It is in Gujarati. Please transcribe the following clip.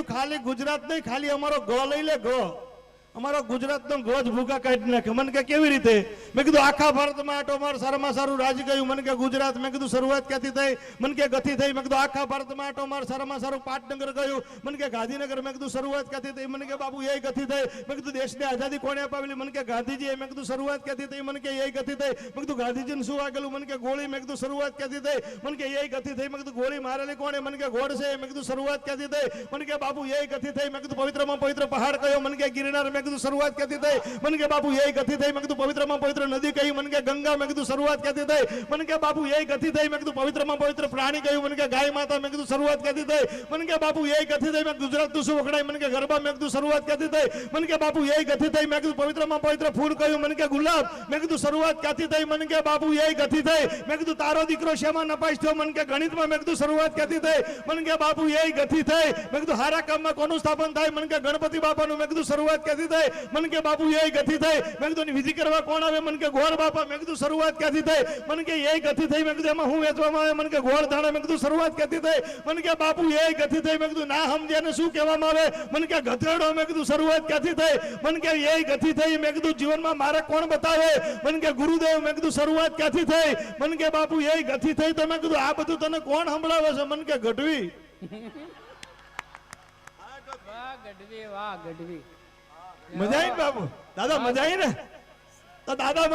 ખાલી ગુજરાત નહીં, ખાલી અમારો ગ લઈ લે, ગ અમારો ગુજરાતનો ગજ ભૂકા કાઢી નાખે. મને કે કેવી રીતે? મેં કીધું આખા ભારતમાં આટો માર, સારામાં સારું રાજ ગયું. મને કે ગુજરાત. મેં કીધું શરૂઆત ક્યાંથી થઈ? મને કે ગથી થઈ. મેં કીધું આખા ભારતમાં આટો માર, સારામાં સારું પાટનગર ગયું. મને કે ગાંધીનગર. મેં કીધું શરૂઆત ક્યાંથી થઈ? મને કે બાપુ એ ગથી થઈ. મેં કીધું દેશને આઝાદી કોણે અપાવેલી? મને કે ગાંધીજી. મેં કીધું શરૂઆત ક્યાંથી થઈ? મને કે એ ગથી થઈ. મેં કીધું ગાંધીજીને શું આગેલું? મને કે ગોળી. મેં કીધું શરૂઆત ક્યાંથી થઈ? મને કે એ ગથી થઈ. મેં કીધું ગોળી મારેલી કોણે? મને કે ગોળ છે. મેં કીધું શરૂઆત ક્યાંથી થઈ? મને કે બાપુ એ ગથી થઈ. મેં કીધું પવિત્રમાં પવિત્ર પહાડ કયો? મને કે ગિરનાર. મેં કીધું શરૂઆત ક્યાંથી થઈ? મને કે બાપુ એ ગતિ થઈ. મેં કીધું પવિત્રમાં પવિત્ર નદી કઈ? મને કે ગંગા. મેં કીધું શરૂઆત ક્યાંથી થઈ? મને કે બાપુ એ ગતિ થઈ. મેં કીધું પવિત્રમાં પવિત્ર પ્રાણી કયું? મને કે ગાય માતા. મેં કીધું શરૂઆત ક્યાંથી થઈ? મને કે બાપુ એ ગતિ થઈ. મેં ગુજરાતનું શું વખણાય? મને કે ગરબા. મેં કીધું શરૂઆત ક્યાંથી થઈ? મને કે બાપુ એ ગતિ થઈ. મેં કીધું પવિત્રમાં પવિત્ર ફૂલ કયું? મને કે ગુલાબ. મેં કીધું શરૂઆત ક્યાંથી થઈ? મને કે બાપુ એ ગતિ થઈ. મેં કીધું તારો દીકરો શેમાં નપાસ થયો? મને કે ગણિતમાં. મેં કીધું શરૂઆત ક્યાંથી થઈ? મને કે બાપુ એ ગતિ થઈ. મેં કીધું હારા કામમાં કોનું સ્થાપન થાય? મને કે ગણપતિ બાપાનું. મેં કીધું શરૂઆત ક્યાંથી થઈ? મને કે બાપુ એ ગતિ થઈ. મેં કીધું વિધિ કરવા કોણ આવે? મને કે ગોળ બાપા. મેં કીધું શરૂઆત ક્યાંથી થઈ? મને કે એ ગતિ થઈ. મેં કીધું એમાં હું વેચવામાં આવે? મને કે ગોળ ધાણા. મેં કીધું શરૂઆત ક્યાંથી થઈ? મને કે બાપુ એ ગતિ થઈ. મેં કીધું ના સમજ્યા ને શું કહેવામાં આવે? મને કે ગધેડો. મેં કીધું શરૂઆત ક્યાંથી થઈ? મને કે એ ગતિ થઈ. મેં કીધું જીવનમાં મારે કોણ બતાવે? મને કે ગુરુદેવ. મેં કીધું શરૂઆત ક્યાંથી થઈ? મને કે બાપુ એ ગતિ થઈ. તો મેં કીધું આ બધું તને કોણ સંભળાવે છે? મને કે ગઢવી. મજા આવી બાપુ? દાદા મજા આવી ને? તો દાદા